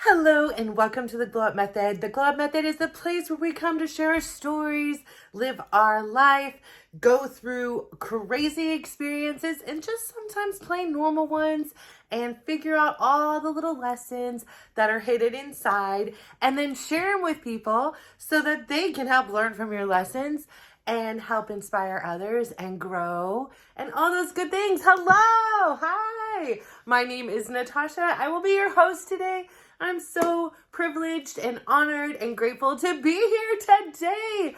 Hello and welcome to the Glow Up Method. The Glow Up Method is the place where we come to share our stories, live our life, go through crazy experiences, and just sometimes plain normal ones and figure out all the little lessons that are hidden inside and then share them with people so that they can help learn from your lessons and help inspire others and grow and all those good things. Hello. Hi. My name is Natasha. I will be your host today. I'm so privileged and honored and grateful to be here today.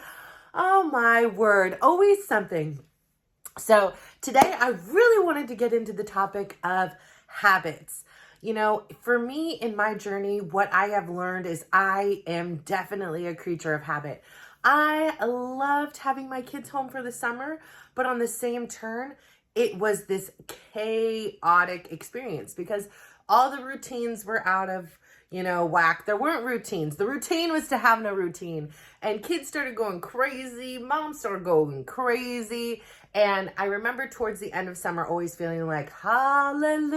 Oh my word, always something. So today I really wanted to get into the topic of habits. You know, for me in my journey, what I have learned is I am definitely a creature of habit. I loved having my kids home for the summer, but on the same turn, it was this chaotic experience because all the routines were out of whack. There weren't routines. The routine was to have no routine. And kids started going crazy. Moms started going crazy. And I remember towards the end of summer always feeling like, hallelujah,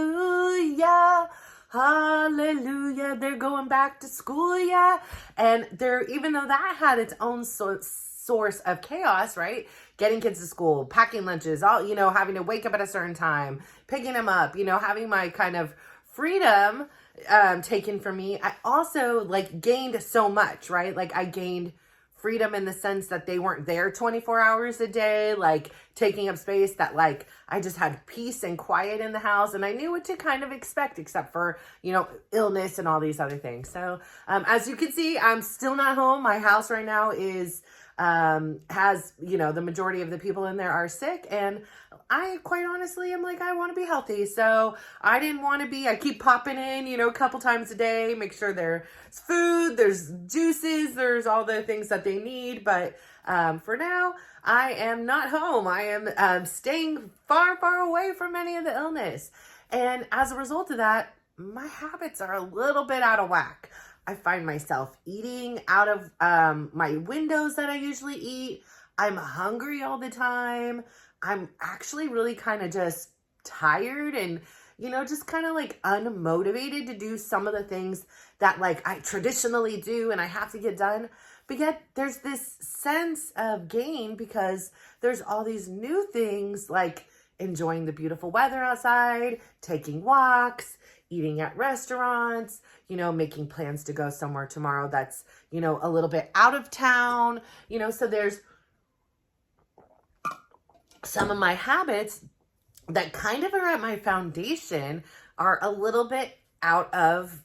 hallelujah. They're going back to school, yeah. And even though that had its own source of chaos, right? Getting kids to school, packing lunches, all, having to wake up at a certain time, picking them up, having my kind of freedom taken from me. I also gained so much, right? I gained freedom in the sense that they weren't there 24 hours a day, taking up space, that I just had peace and quiet in the house, and I knew what to kind of expect except for, illness and all these other things. So as you can see, I'm still not home. My house right now is has, the majority of the people in there are sick, and I quite honestly am I want to be healthy. So I didn't want to be, I keep popping in, a couple times a day, make sure there's food, there's juices, there's all the things that they need. But for now, I am not home. I am staying far, far away from any of the illness. And as a result of that, my habits are a little bit out of whack. I find myself eating out of my windows that I usually eat. I'm hungry all the time. I'm actually really kind of just tired and, just kind of unmotivated to do some of the things that I traditionally do and I have to get done. But yet there's this sense of gain because there's all these new things like enjoying the beautiful weather outside, taking walks, eating at restaurants, making plans to go somewhere tomorrow that's, a little bit out of town, so there's some of my habits that kind of are at my foundation are a little bit out of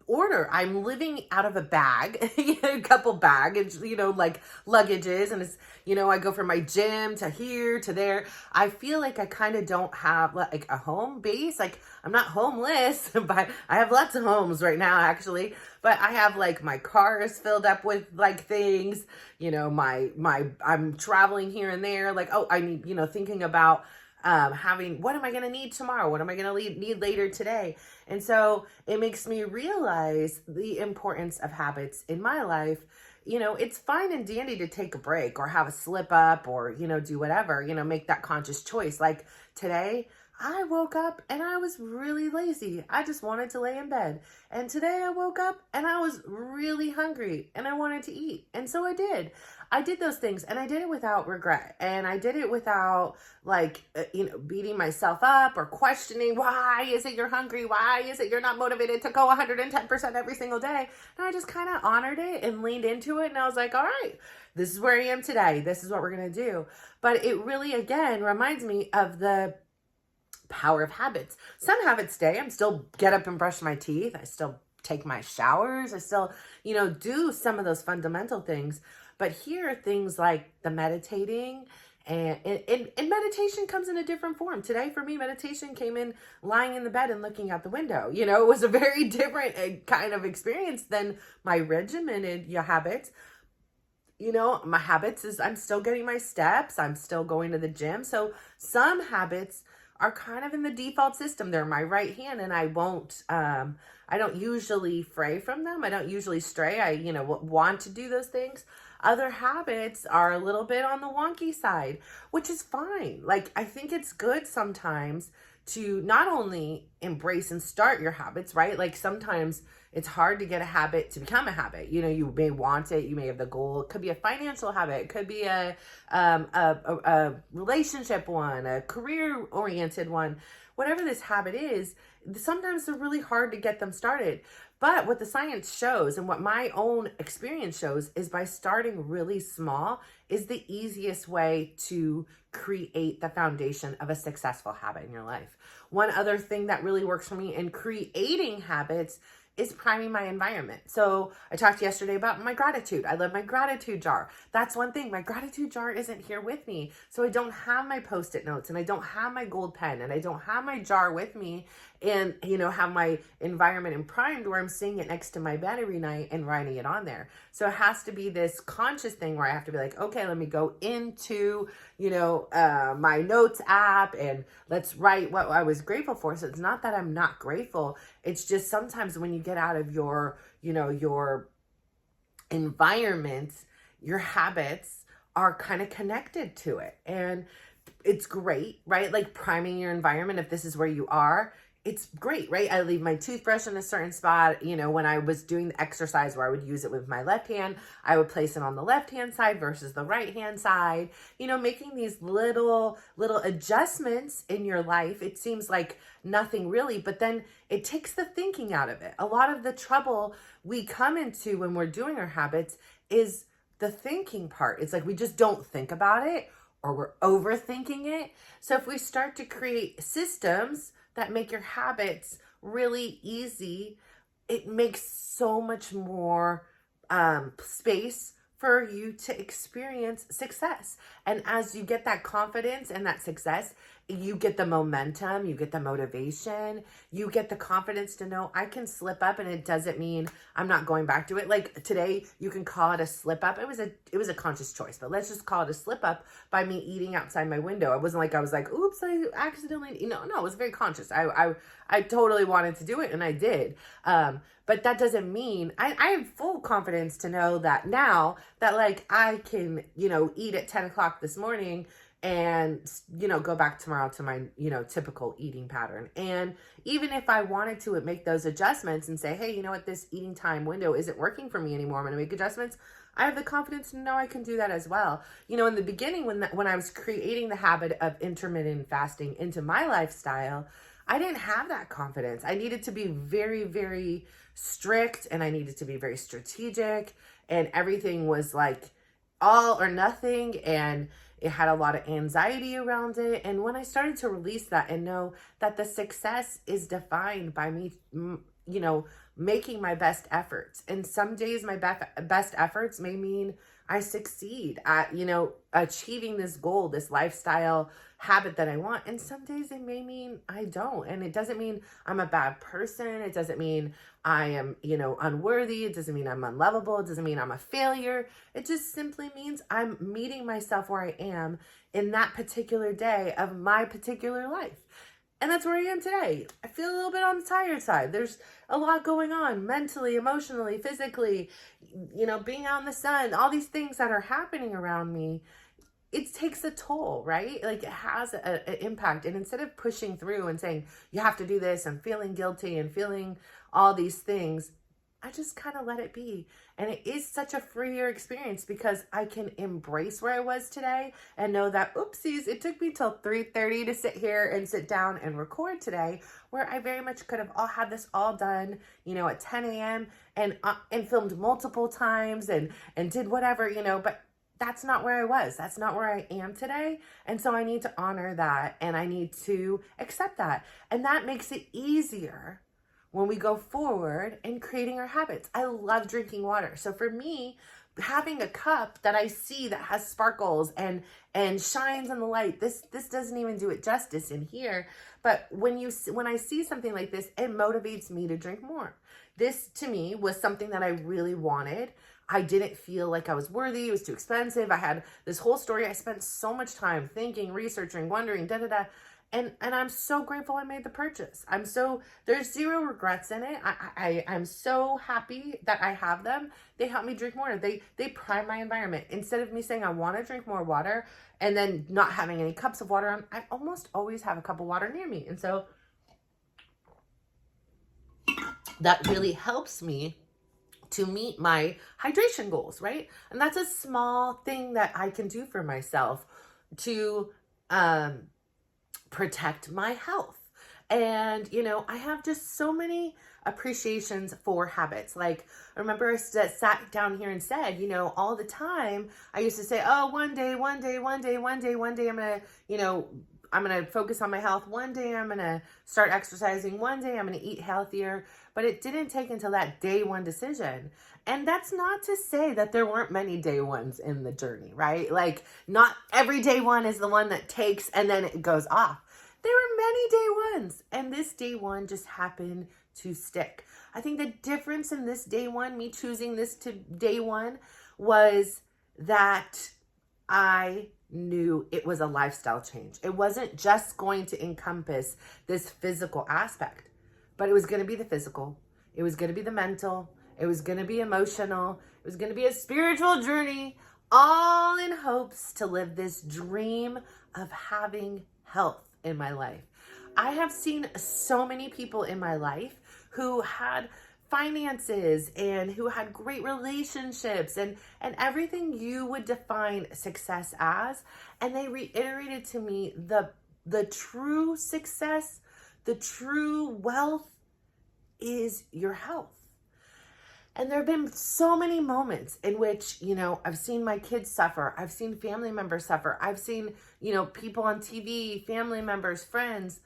order. I'm living out of a bag, a couple baggage, luggages. And it's, I go from my gym to here to there. I feel like I kind of don't have a home base. I'm not homeless, but I have lots of homes right now, actually. But I have my car is filled up with things, I'm traveling here and there. I need, thinking about what am I going to need tomorrow? What am I going to need later today? And so it makes me realize the importance of habits in my life. It's fine and dandy to take a break or have a slip up or, do whatever, make that conscious choice. Like today, I woke up and I was really lazy. I just wanted to lay in bed. And today I woke up and I was really hungry and I wanted to eat. And so I did. I did those things and I did it without regret. And I did it without beating myself up or questioning, why is it you're hungry? Why is it you're not motivated to go 110% every single day? And I just kind of honored it and leaned into it. And I was like, all right, this is where I am today. This is what we're going to do. But it really, again, reminds me of the power of habits. Some habits stay. I'm still get up and brush my teeth. I still take my showers. I still, do some of those fundamental things. But here are things like the meditating and meditation comes in a different form. Today for me, meditation came in lying in the bed and looking out the window. It was a very different kind of experience than my regimented habits. My habits is I'm still getting my steps. I'm still going to the gym. So some habits are kind of in the default system. They're my right hand and I don't usually fray from them. I don't usually stray. I, want to do those things. Other habits are a little bit on the wonky side, which is fine. I think it's good sometimes to not only embrace and start your habits, right? Like sometimes it's hard to get a habit to become a habit. You know, you may want it, you may have the goal. It could be a financial habit, it could be a relationship one, a career oriented one. Whatever this habit is, sometimes they're really hard to get them started. But what the science shows and what my own experience shows is by starting really small is the easiest way to create the foundation of a successful habit in your life. One other thing that really works for me in creating habits is priming my environment. So I talked yesterday about my gratitude. I love my gratitude jar. That's one thing. My gratitude jar isn't here with me. So I don't have my Post-it notes and I don't have my gold pen and I don't have my jar with me and, you know, have my environment and primed where I'm seeing it next to my bed every night and writing it on there. So it has to be this conscious thing where I have to be like, okay, let me go into, you know, my notes app and let's write what I was grateful for. So it's not that I'm not grateful. It's just sometimes when you get out of your, you know, your environment, your habits are kind of connected to it. And it's great, right? Like priming your environment, if this is where you are, it's great, right? I leave my toothbrush in a certain spot. You know, when I was doing the exercise where I would use it with my left hand, I would place it on the left-hand side versus the right-hand side. You know, making these little adjustments in your life. It seems like nothing really, but then it takes the thinking out of it. A lot of the trouble we come into when we're doing our habits is the thinking part. It's like we just don't think about it or we're overthinking it. So if we start to create systems that make your habits really easy, it makes so much more space for you to experience success. And as you get that confidence and that success, you get the momentum, you get the motivation, you get the confidence to know I can slip up and it doesn't mean I'm not going back to it. Like today, you can call it a slip up. It was a conscious choice, but let's just call it a slip up by me eating outside my window. It wasn't like I was like, oops, I accidentally, no, it was very conscious. I totally wanted to do it and I did. But that doesn't mean I have full confidence to know that now that like I can, you know, eat at 10 o'clock this morning and, you know, go back tomorrow to my, you know, typical eating pattern. And even if I wanted to make those adjustments and say, hey, you know what, this eating time window isn't working for me anymore, I'm going to make adjustments. I have the confidence to know I can do that as well. You know, in the beginning, when I was creating the habit of intermittent fasting into my lifestyle, I didn't have that confidence. I needed to be very, very strict and I needed to be very strategic and everything was like all or nothing and it had a lot of anxiety around it. And when I started to release that and know that the success is defined by me, you know, making my best efforts. And some days my best efforts may mean I succeed at, you know, achieving this goal, this lifestyle habit that I want. And some days it may mean I don't. And it doesn't mean I'm a bad person. It doesn't mean I am, you know, unworthy. It doesn't mean I'm unlovable. It doesn't mean I'm a failure. It just simply means I'm meeting myself where I am in that particular day of my particular life. And that's where I am today. I feel a little bit on the tired side. There's a lot going on mentally, emotionally, physically, you know, being out in the sun, all these things that are happening around me. It takes a toll, right? Like it has an impact. And instead of pushing through and saying, you have to do this and feeling guilty and feeling all these things, I just kind of let it be. And it is such a freer experience because I can embrace where I was today and know that, oopsies, it took me till 3:30 to sit here and sit down and record today, where I very much could have all had this all done, you know, at 10 a.m. and filmed multiple times and did whatever, you know, but that's not where I was. That's not where I am today. And so I need to honor that and I need to accept that. And that makes it easier when we go forward in creating our habits. I love drinking water. So for me, having a cup that I see that has sparkles and shines in the light, this doesn't even do it justice in here. But when I see something like this, it motivates me to drink more. This to me was something that I really wanted. I didn't feel like I was worthy. It was too expensive. I had this whole story. I spent so much time thinking, researching, wondering, And I'm so grateful I made the purchase. There's zero regrets in it. I'm so happy that I have them. They help me drink more. They prime my environment. Instead of me saying I want to drink more water and then not having any cups of water, I almost always have a cup of water near me. And so that really helps me to meet my hydration goals, right? And that's a small thing that I can do for myself to protect my health. And, I have just so many appreciations for habits. Like, I remember I sat down here and said, all the time, I used to say, oh, one day, I'm going to focus on my health. One day I'm going to start exercising. One day I'm going to eat healthier. But it didn't take until that day one decision. And that's not to say that there weren't many day ones in the journey, right? Like, not every day one is the one that takes and then it goes off. There were many day ones, and this day one just happened to stick. I think the difference in this day one, me choosing this to day one, was that I knew it was a lifestyle change. It wasn't just going to encompass this physical aspect, but it was going to be the physical. It was going to be the mental. It was going to be emotional. It was going to be a spiritual journey, all in hopes to live this dream of having health in my life. I have seen so many people in my life who had finances and who had great relationships and everything you would define success as. And they reiterated to me the true success, the true wealth is your health. And there have been so many moments in which, I've seen my kids suffer. I've seen family members suffer. I've seen, people on TV, family members, friends,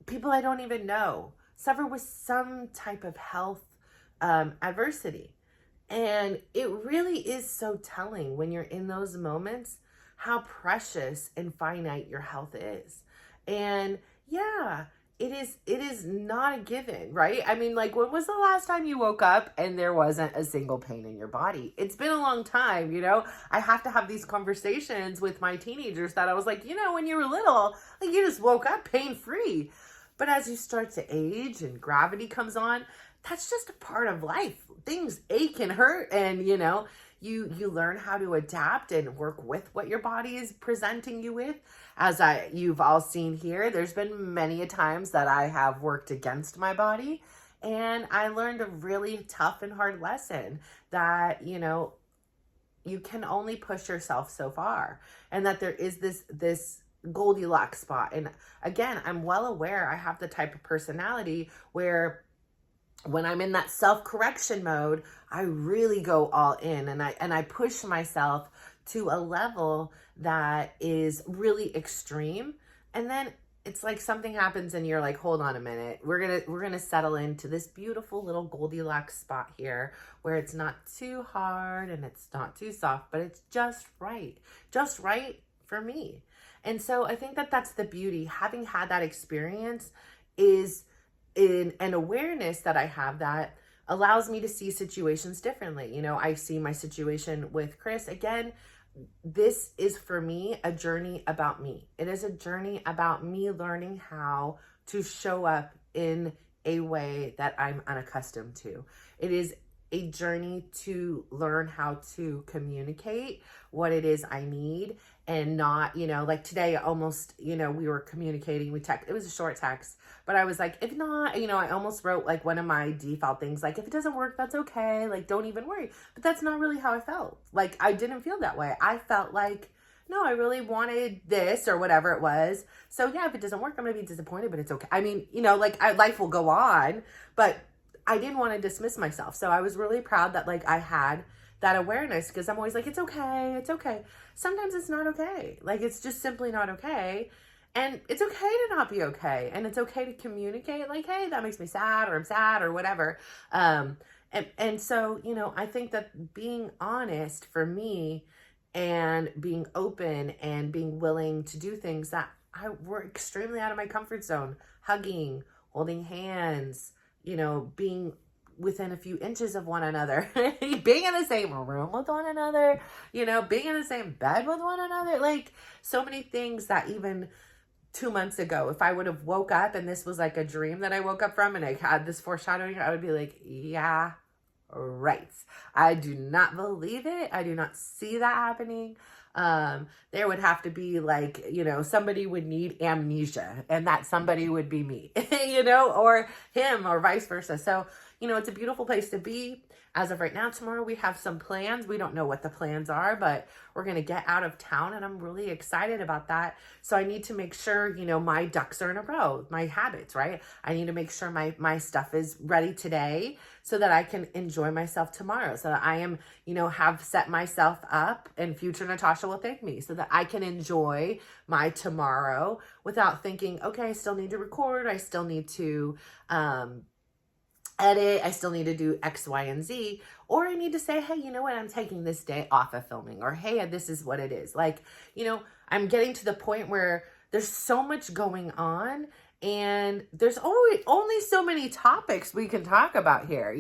people I don't even know suffer with some type of health adversity. And it really is so telling when you're in those moments how precious and finite your health is. And yeah, it is not a given, right? I mean, like, when was the last time you woke up and there wasn't a single pain in your body? It's been a long time, I have to have these conversations with my teenagers that I was like, when you were little, like, you just woke up pain-free. But as you start to age and gravity comes on, that's just a part of life. Things ache and hurt, and, you learn how to adapt and work with what your body is presenting you with. As you've all seen here, there's been many a times that I have worked against my body, and I learned a really tough and hard lesson that, you can only push yourself so far, and that there is this Goldilocks spot. And again, I'm well aware I have the type of personality where when I'm in that self-correction mode, I really go all in, and I push myself to a level that is really extreme. And then it's like something happens and you're like, hold on a minute. We're going to settle into this beautiful little Goldilocks spot here where it's not too hard and it's not too soft, but it's just right for me. And so I think that that's the beauty. Having had that experience is in an awareness that I have that allows me to see situations differently. I see my situation with Chris. Again, this is for me a journey about me. It is a journey about me learning how to show up in a way that I'm unaccustomed to. It is a journey to learn how to communicate what it is I need, and not, like today, almost, we were communicating, it was a short text, but I was like, if not, I almost wrote like one of my default things, like, if it doesn't work, that's okay. Like, don't even worry. But that's not really how I felt. Like, I didn't feel that way. I felt like, no, I really wanted this or whatever it was. So yeah, if it doesn't work, I'm going to be disappointed, but it's okay. I mean, life will go on, but I didn't want to dismiss myself. So I was really proud that like I had that awareness, because I'm always like, it's okay. It's okay. Sometimes it's not okay. Like, it's just simply not okay. And it's okay to not be okay. And it's okay to communicate like, hey, that makes me sad, or I'm sad, or whatever. And so, I think that being honest for me and being open and being willing to do things that were extremely out of my comfort zone, hugging, holding hands, being within a few inches of one another, being in the same room with one another, being in the same bed with one another, like so many things that even 2 months ago, if I would have woke up and this was like a dream that I woke up from and I had this foreshadowing, I would be like, yeah, right. I do not believe it. I do not see that happening. There would have to be like, somebody would need amnesia, and that somebody would be me, or him, or vice versa. So, it's a beautiful place to be. As of right now, tomorrow we have some plans. We don't know what the plans are, but we're going to get out of town, and I'm really excited about that. So I need to make sure, my ducks are in a row, my habits, right? I need to make sure my stuff is ready today so that I can enjoy myself tomorrow, so that I am, have set myself up, and future Natasha will thank me, so that I can enjoy my tomorrow without thinking, okay, I still need to record. I still need to, edit, I still need to do X, Y, and Z, or I need to say, hey, you know what, I'm taking this day off of filming, or hey, this is what it is. Like, I'm getting to the point where there's so much going on, and there's only so many topics we can talk about here.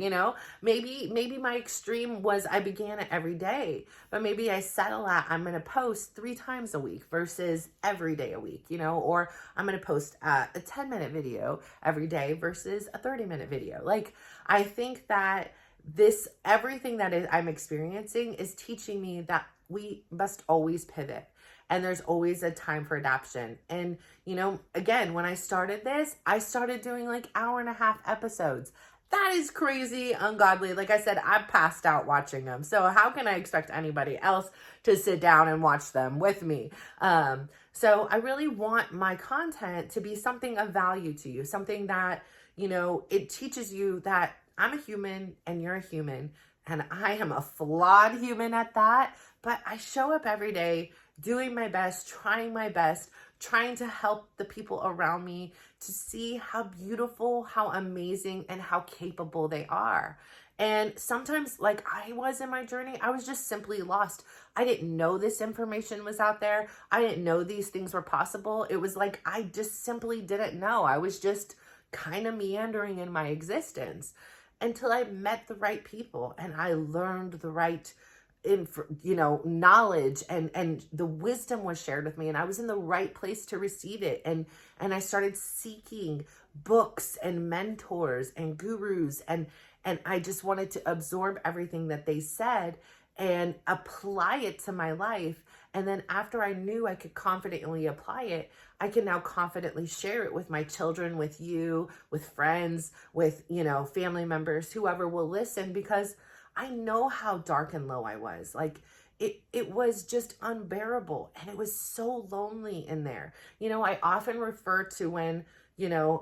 Maybe my extreme was I began it every day, but maybe I settle at I'm going to post 3 times a week versus every day a week, or I'm going to post a 10-minute video every day versus a 30-minute video. Like, I think that everything that I'm experiencing is teaching me that we must always pivot. And there's always a time for adaptation. And, again, when I started this, I started doing like 1.5-hour episodes. That is crazy, ungodly. Like I said, I passed out watching them. So how can I expect anybody else to sit down and watch them with me? So I really want my content to be something of value to you, something that, it teaches you that I'm a human and you're a human, and I am a flawed human at that, but I show up every day doing my best, trying to help the people around me to see how beautiful, how amazing, and how capable they are. And sometimes, like I was in my journey, I was just simply lost. I didn't know this information was out there. I didn't know these things were possible. It was like I just simply didn't know. I was just kind of meandering in my existence until I met the right people and I learned the right knowledge, and the wisdom was shared with me, and I was in the right place to receive it. And I started seeking books and mentors and gurus, and I just wanted to absorb everything that they said and apply it to my life. And then after I knew I could confidently apply it, I can now confidently share it with my children, with you, with friends, with, family members, whoever will listen, because I know how dark and low I was. Like, it was just unbearable, and it was so lonely in there. I often refer to when,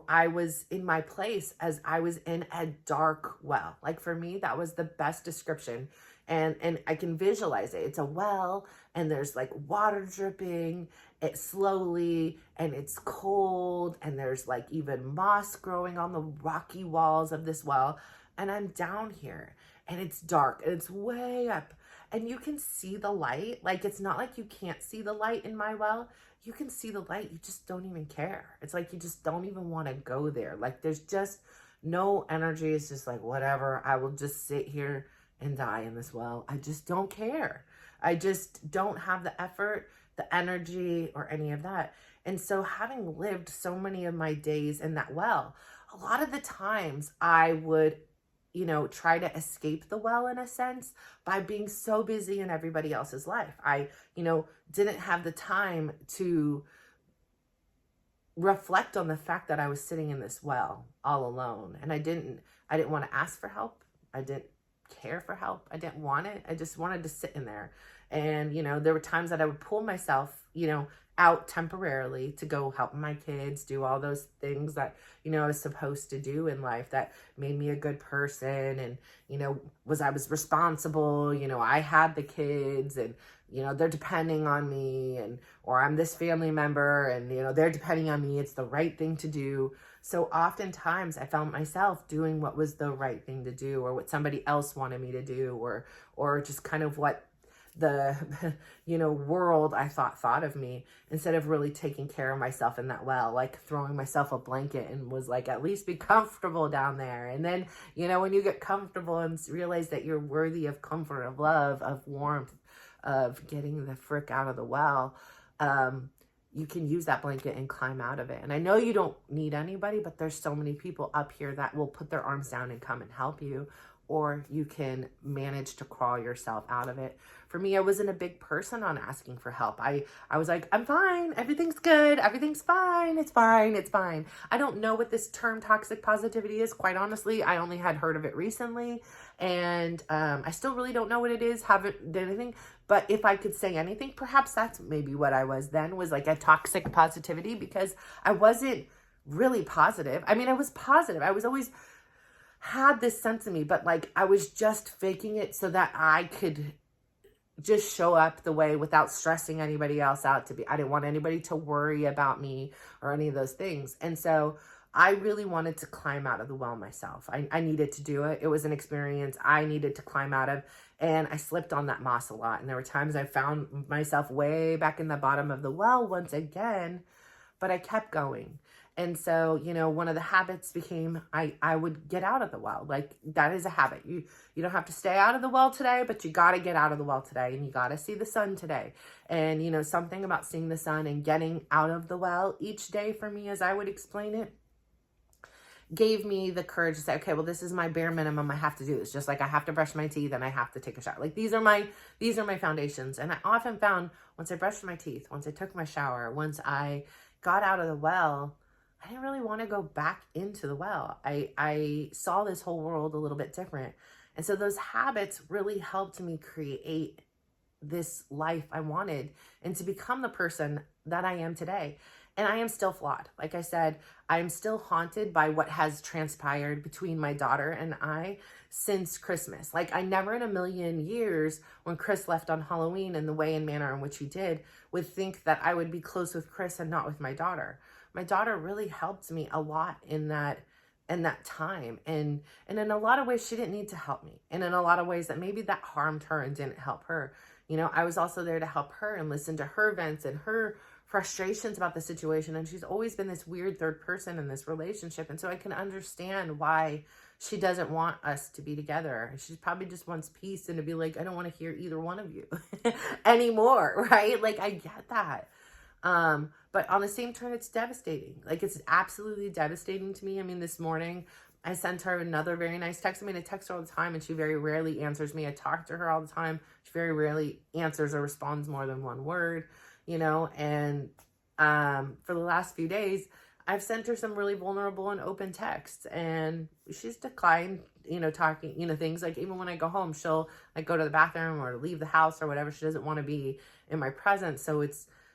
I was in my place as I was in a dark well. Like, for me, that was the best description. And I can visualize it. It's a well, and there's like water dripping it slowly, and it's cold, and there's like even moss growing on the rocky walls of this well. And I'm down here, and it's dark, and it's way up, and you can see the light. Like, it's not like you can't see the light in my well. You can see the light. You just don't even care. It's like you just don't even want to go there. Like, there's just no energy. It's just like, whatever. I will just sit here and die in this well. I just don't care. I just don't have the effort, the energy, or any of that. And so, having lived so many of my days in that well, a lot of the times I would try to escape the well, in a sense, by being so busy in everybody else's life. I, didn't have the time to reflect on the fact that I was sitting in this well all alone. And I didn't want to ask for help. I didn't care for help. I didn't want it. I just wanted to sit in there. And, there were times that I would pull myself, out temporarily to go help my kids, do all those things that, I was supposed to do in life that made me a good person. And, I was responsible, I had the kids, and, they're depending on me, or I'm this family member, and, they're depending on me. It's the right thing to do. So oftentimes I found myself doing what was the right thing to do, or what somebody else wanted me to do, or just kind of what the world I thought of me, instead of really taking care of myself in that well, like throwing myself a blanket and was like, at least be comfortable down there. And then, when you get comfortable and realize that you're worthy of comfort, of love, of warmth, of getting the frick out of the well, you can use that blanket and climb out of it. And I know you don't need anybody, but there's so many people up here that will put their arms down and come and help you, or you can manage to crawl yourself out of it. For me, I wasn't a big person on asking for help. I was like, I'm fine. Everything's good. Everything's fine. It's fine. It's fine. I don't know what this term toxic positivity is. Quite honestly, I only had heard of it recently. And I still really don't know what it is. Haven't done anything. But if I could say anything, perhaps that's maybe what I was then, was like a toxic positivity, because I wasn't really positive. I mean, I was positive. I was always had this sense of me, but like I was just faking it so that I could just show up the way without stressing anybody else out to be. I didn't want anybody to worry about me or any of those things. And so I really wanted to climb out of the well myself. I needed to do it. It was an experience I needed to climb out of. And I slipped on that moss a lot. And there were times I found myself way back in the bottom of the well once again, but I kept going. And so, you know, one of the habits became I would get out of the well. Like, that is a habit. You don't have to stay out of the well today, but you got to get out of the well today, and you got to see the sun today. And, you know, something about seeing the sun and getting out of the well each day for me, as I would explain it, gave me the courage to say, okay, well, this is my bare minimum. I have to do this. Just like I have to brush my teeth and I have to take a shower. Like, these are my foundations. And I often found once I brushed my teeth, once I took my shower, once I got out of the well, I didn't really want to go back into the well. I saw this whole world a little bit different. And so those habits really helped me create this life I wanted and to become the person that I am today. And I am still flawed. Like I said, I am still haunted by what has transpired between my daughter and I since Christmas. Like, I never in a million years, when Chris left on Halloween in the way and manner in which he did, would think that I would be close with Chris and not with my daughter. My daughter really helped me a lot in that time. And in a lot of ways, she didn't need to help me. And in a lot of ways that maybe that harmed her and didn't help her. You know, I was also there to help her and listen to her vents and her frustrations about the situation. And she's always been this weird third person in this relationship. And so I can understand why she doesn't want us to be together. She probably just wants peace and to be like, I don't want to hear either one of you anymore, right? Like, I get that. But on the same turn, it's devastating. Like, it's absolutely devastating to me. I mean, this morning I sent her another very nice text. I mean, I text her all the time and she very rarely answers me. I talk to her all the time. She very rarely answers or responds more than one word, you know, and, for the last few days, I've sent her some really vulnerable and open texts, and she's declined, you know, talking, you know, things like, even when I go home, she'll like go to the bathroom or leave the house or whatever. She doesn't want to be in my presence. So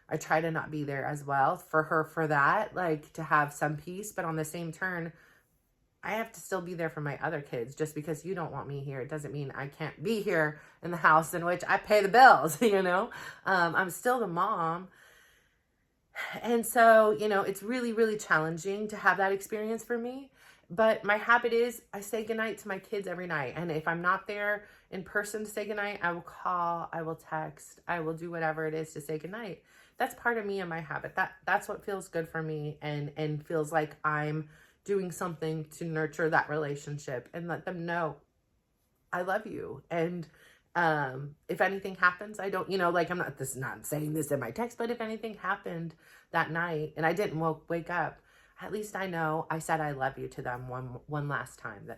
I try to not be there as well for her, for that, like, to have some peace. But on the same turn, I have to still be there for my other kids. Just because you don't want me here, it doesn't mean I can't be here in the house in which I pay the bills, you know? I'm still the mom. And so, you know, it's really, really challenging to have that experience for me. But my habit is I say goodnight to my kids every night. And if I'm not there in person to say goodnight, I will call, I will text, I will do whatever it is to say goodnight. That's part of me and my habit. That's what feels good for me and feels like I'm doing something to nurture that relationship and let them know I love you. And if anything happens, I don't, you know, like, I'm not saying this in my text, but if anything happened that night and I didn't wake up, at least I know I said I love you to them one last time.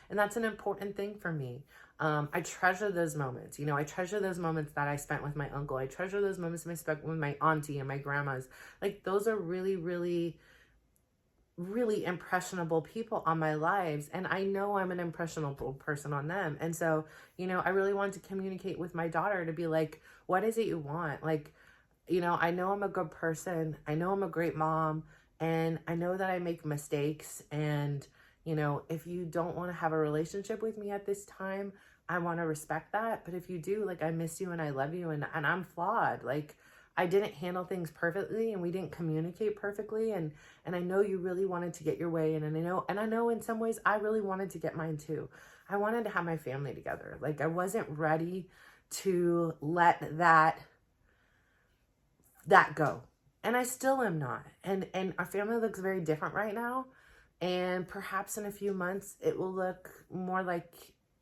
And that's an important thing for me. I treasure those moments. You know, I treasure those moments that I spent with my uncle. I treasure those moments I spent with my auntie and my grandmas. Like, those are really, really, really impressionable people on my lives. And I know I'm an impressionable person on them. And so, you know, I really wanted to communicate with my daughter to be like, what is it you want? Like, you know, I know I'm a good person. I know I'm a great mom. And I know that I make mistakes. And, you know, if you don't want to have a relationship with me at this time, I want to respect that. But if you do, like, I miss you and I love you and I'm flawed. Like, I didn't handle things perfectly and we didn't communicate perfectly. And I know you really wanted to get your way. And I know in some ways I really wanted to get mine too. I wanted to have my family together. Like, I wasn't ready to let that go. And I still am not. And our family looks very different right now. And perhaps in a few months, it will look more like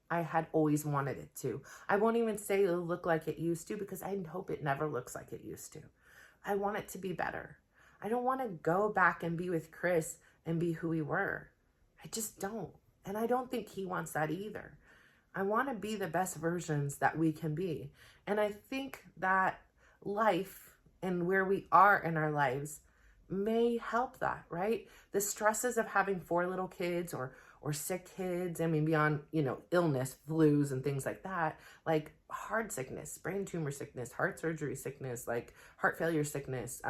I had always wanted it to. I won't even say it'll look like it used to, because I hope it never looks like it used to. I want it to be better. I don't want to go back and be with Chris and be who we were. I just don't. And I don't think he wants that either. I want to be the best versions that we can be. And I think that life and where we are in our lives may help that, right? The stresses of having 4 little kids or sick kids, I mean, beyond, illness, flus and things like that, like heart sickness, brain tumor sickness, heart surgery sickness, like heart failure sickness,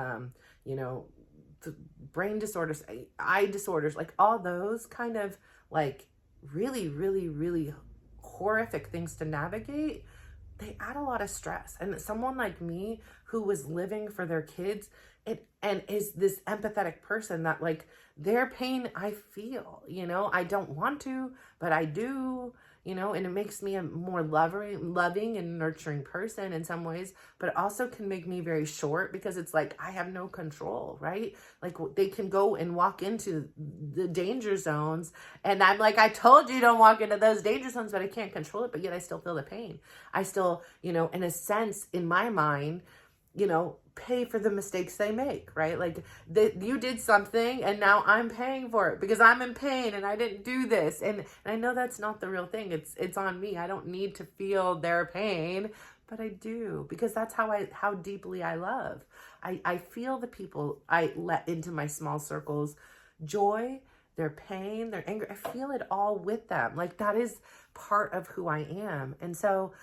brain disorders, eye disorders, like all those kind of like really, really, really horrific things to navigate, they add a lot of stress. And someone like me who was living for their kids and is this empathetic person that like their pain I feel, I don't want to, but I do, and it makes me a more loving and nurturing person in some ways, but it also can make me very short because it's like I have no control, right? Like they can go and walk into the danger zones and I'm like, I told you don't walk into those danger zones, but I can't control it, but yet I still feel the pain. I still, in a sense, in my mind, pay for the mistakes they make, right? Like you did something and now I'm paying for it because I'm in pain and I didn't do this. And I know that's not the real thing. It's on me. I don't need to feel their pain, but I do because that's how deeply I love. I feel the people I let into my small circles, joy, their pain, their anger. I feel it all with them. Like that is part of who I am. And so,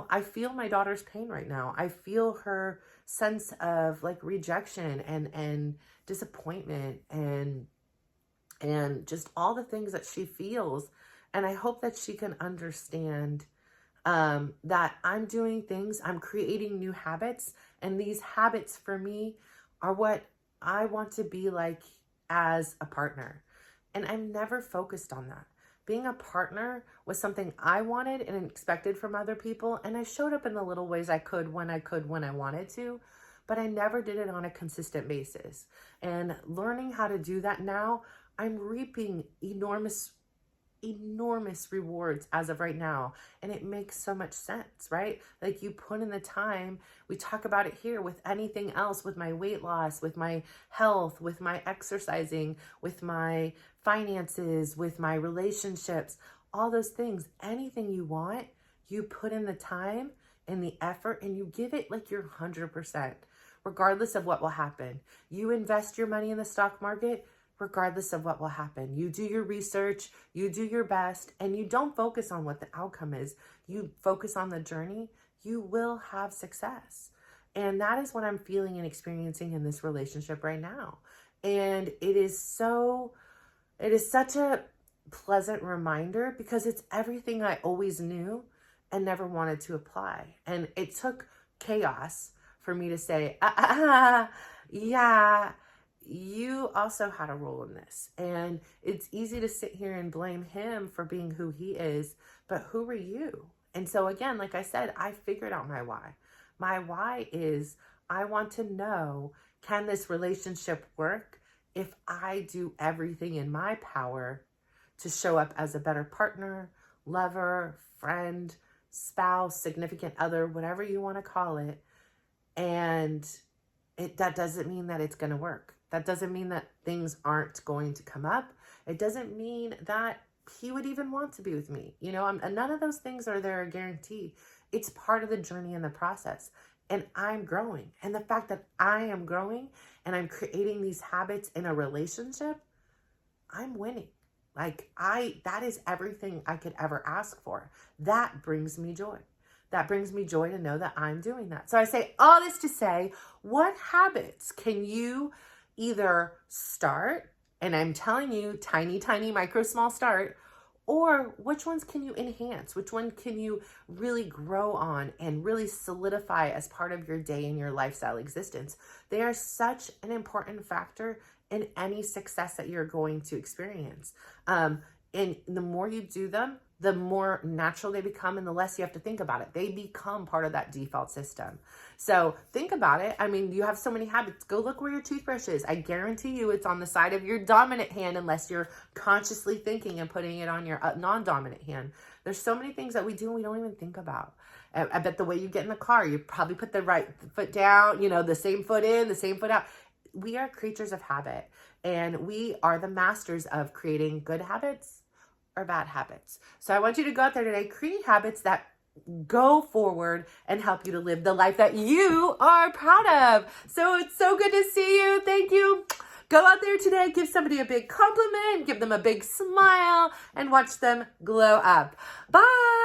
I feel my daughter's pain right now. I feel her sense of like rejection and disappointment and just all the things that she feels. And I hope that she can understand that I'm doing things, I'm creating new habits. And these habits for me are what I want to be like as a partner. And I'm never focused on that. Being a partner was something I wanted and expected from other people. And I showed up in the little ways I could when I wanted to, but I never did it on a consistent basis. And learning how to do that now, I'm reaping enormous rewards as of right now. And it makes so much sense, right? Like you put in the time, we talk about it here with anything else, with my weight loss, with my health, with my exercising, with my finances, with my relationships, all those things, anything you want, you put in the time and the effort and you give it like you're 100%, regardless of what will happen. You invest your money in the stock market, regardless of what will happen. You do your research, you do your best, and you don't focus on what the outcome is. You focus on the journey, you will have success. And that is what I'm feeling and experiencing in this relationship right now. And it is such a pleasant reminder because it's everything I always knew and never wanted to apply. And it took chaos for me to say, yeah, you also had a role in this. And it's easy to sit here and blame him for being who he is, but who are you? And so again, like I said, I figured out my why. My why is I want to know, can this relationship work if I do everything in my power to show up as a better partner, lover, friend, spouse, significant other, whatever you want to call it. And that doesn't mean that it's going to work. That doesn't mean that things aren't going to come up. It doesn't mean that he would even want to be with me. None of those things are there a guarantee. It's part of the journey and the process. And I'm growing. And the fact that I am growing and I'm creating these habits in a relationship, I'm winning. That is everything I could ever ask for. That brings me joy. That brings me joy to know that I'm doing that. So I say all this to say, what habits can you either start, and I'm telling you, tiny, micro, small start, or which ones can you enhance? Which one can you really grow on and really solidify as part of your day and your lifestyle existence? They are such an important factor in any success that you're going to experience. And the more you do them, the more natural they become and the less you have to think about it. They become part of that default system. So think about it. I mean, you have so many habits. Go look where your toothbrush is. I guarantee you it's on the side of your dominant hand unless you're consciously thinking and putting it on your non-dominant hand. There's so many things that we do and we don't even think about. I bet the way you get in the car, you probably put the right foot down, the same foot in, the same foot out. We are creatures of habit, and we are the masters of creating good habits or bad habits. So I want you to go out there today, create habits that go forward and help you to live the life that you are proud of. So it's so good to see you. Thank you. Go out there today, give somebody a big compliment, give them a big smile, and watch them glow up. Bye.